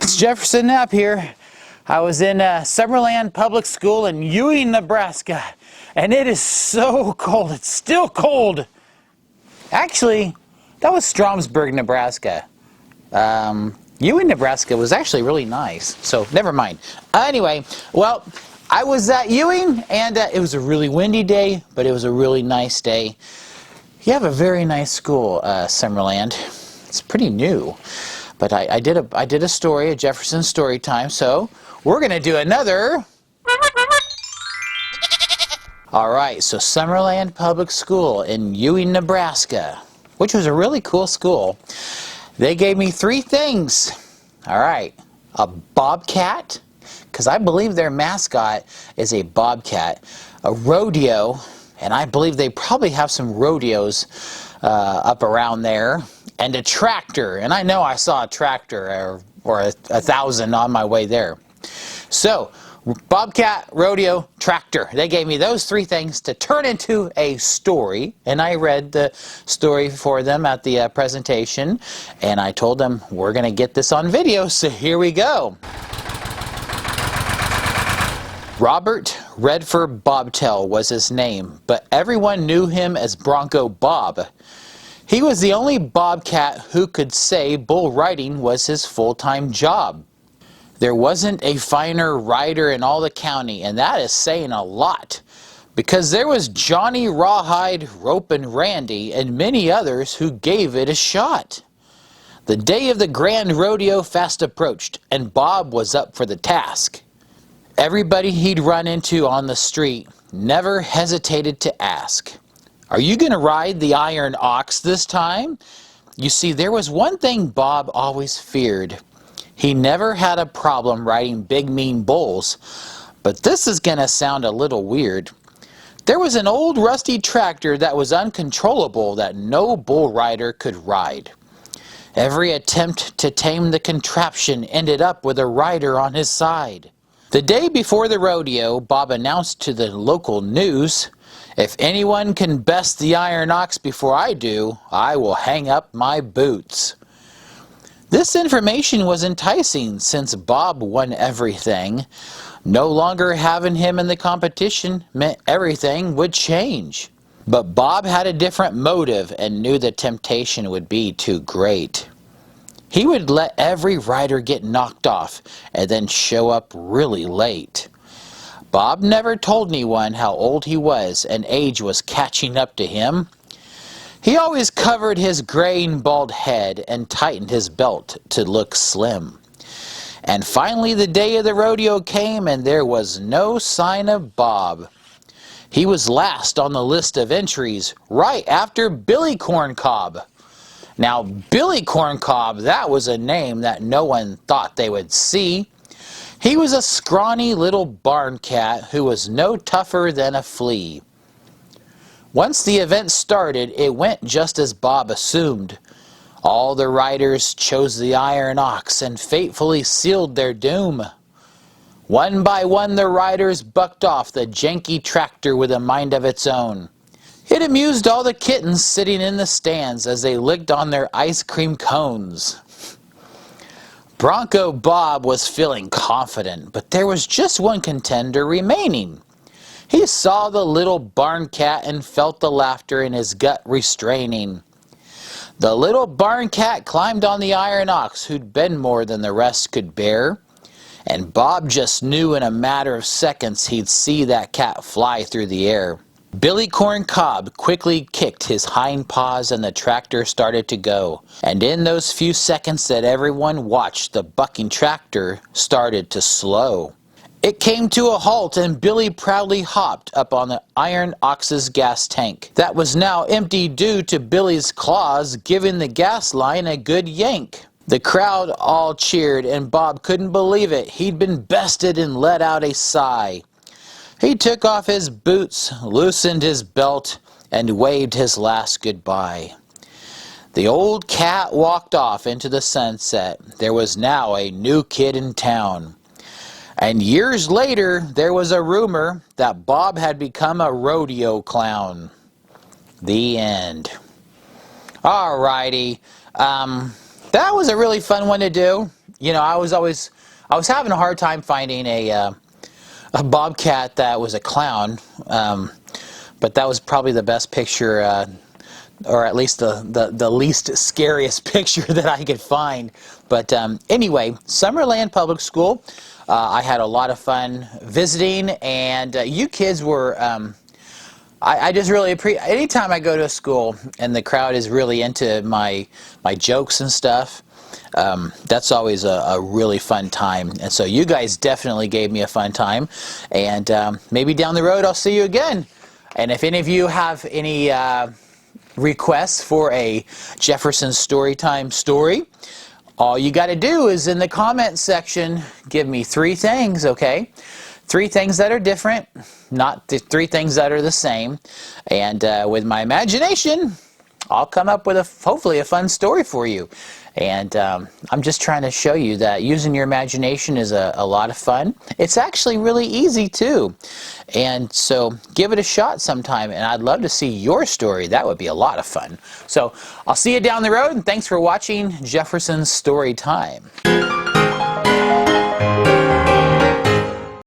It's Jefferson Knapp here. I was in Summerland Public School in Ewing, Nebraska, and it is so cold. It's still cold. Actually, that was Stromsburg, Nebraska. Ewing, Nebraska was actually really nice, so never mind. Anyway, well, I was at Ewing, and it was a really windy day, but it was a really nice day. You have a very nice school, Summerland. It's pretty new, but I did a story, a Jefferson story time, so we're going to do another. All right, so Summerland Public School in Ewing, Nebraska, which was a really cool school. They gave me 3 things. All right, a bobcat, because I believe their mascot is a bobcat, a rodeo, and I believe they probably have some rodeos up around there, and a tractor, and I know I saw a tractor or a 1,000 on my way there. So, bobcat, rodeo, tractor. They gave me those 3 things to turn into a story, and I read the story for them at the presentation, and I told them we're going to get this on video, so here we go. Robert Redford Bobtail was his name, but everyone knew him as Bronco Bob. He was the only bobcat who could say bull riding was his full-time job. There wasn't a finer rider in all the county, and that is saying a lot, because there was Johnny Rawhide, Rope and Randy, and many others who gave it a shot. The day of the grand rodeo fast approached, and Bob was up for the task. Everybody he'd run into on the street never hesitated to ask, "Are you going to ride the iron ox this time?" You see, there was one thing Bob always feared. He never had a problem riding big mean bulls, but this is going to sound a little weird. There was an old rusty tractor that was uncontrollable that no bull rider could ride. Every attempt to tame the contraption ended up with a rider on his side. The day before the rodeo, Bob announced to the local news, "If anyone can best the iron ox before I do, I will hang up my boots." This information was enticing since Bob won everything. No longer having him in the competition meant everything would change. But Bob had a different motive and knew the temptation would be too great. He would let every rider get knocked off and then show up really late. Bob never told anyone how old he was, and age was catching up to him. He always covered his graying bald head and tightened his belt to look slim. And finally the day of the rodeo came, and there was no sign of Bob. He was last on the list of entries, right after Billy Corncob. Now, Billy Corncob, that was a name that no one thought they would see. He was a scrawny little barn cat who was no tougher than a flea. Once the event started, it went just as Bob assumed. All the riders chose the iron ox and fatefully sealed their doom. One by one the riders bucked off the janky tractor with a mind of its own. It amused all the kittens sitting in the stands as they licked on their ice cream cones. Bronco Bob was feeling confident, but there was just one contender remaining. He saw the little barn cat and felt the laughter in his gut restraining. The little barn cat climbed on the iron ox, who'd been more than the rest could bear, and Bob just knew in a matter of seconds he'd see that cat fly through the air. Billy Corncob quickly kicked his hind paws and the tractor started to go. And in those few seconds that everyone watched, the bucking tractor started to slow. It came to a halt, and Billy proudly hopped up on the iron ox's gas tank. That was now empty due to Billy's claws giving the gas line a good yank. The crowd all cheered, and Bob couldn't believe it. He'd been bested and let out a sigh. He took off his boots, loosened his belt, and waved his last goodbye. The old cat walked off into the sunset. There was now a new kid in town. And years later, there was a rumor that Bob had become a rodeo clown. The end. Alrighty. That was a really fun one to do. you know, I was having a hard time finding a bobcat that was a clown, but that was probably the best picture, or at least the least scariest picture that I could find. But anyway, Summerland Public School, I had a lot of fun visiting, and you kids were, I just really appreciate, anytime I go to a school and the crowd is really into my jokes and stuff, that's always a really fun time. And so you guys definitely gave me a fun time, and maybe down the road I'll see you again. And if any of you have any requests for a Jefferson Storytime story, all you got to do is in the comment section give me 3 things, okay? 3 things that are different, not the 3 things that are the same. And with my imagination, I'll come up with hopefully a fun story for you. And I'm just trying to show you that using your imagination is a lot of fun. It's actually really easy too. And so give it a shot sometime, and I'd love to see your story. That would be a lot of fun. So I'll see you down the road, and thanks for watching Jefferson's Story Time.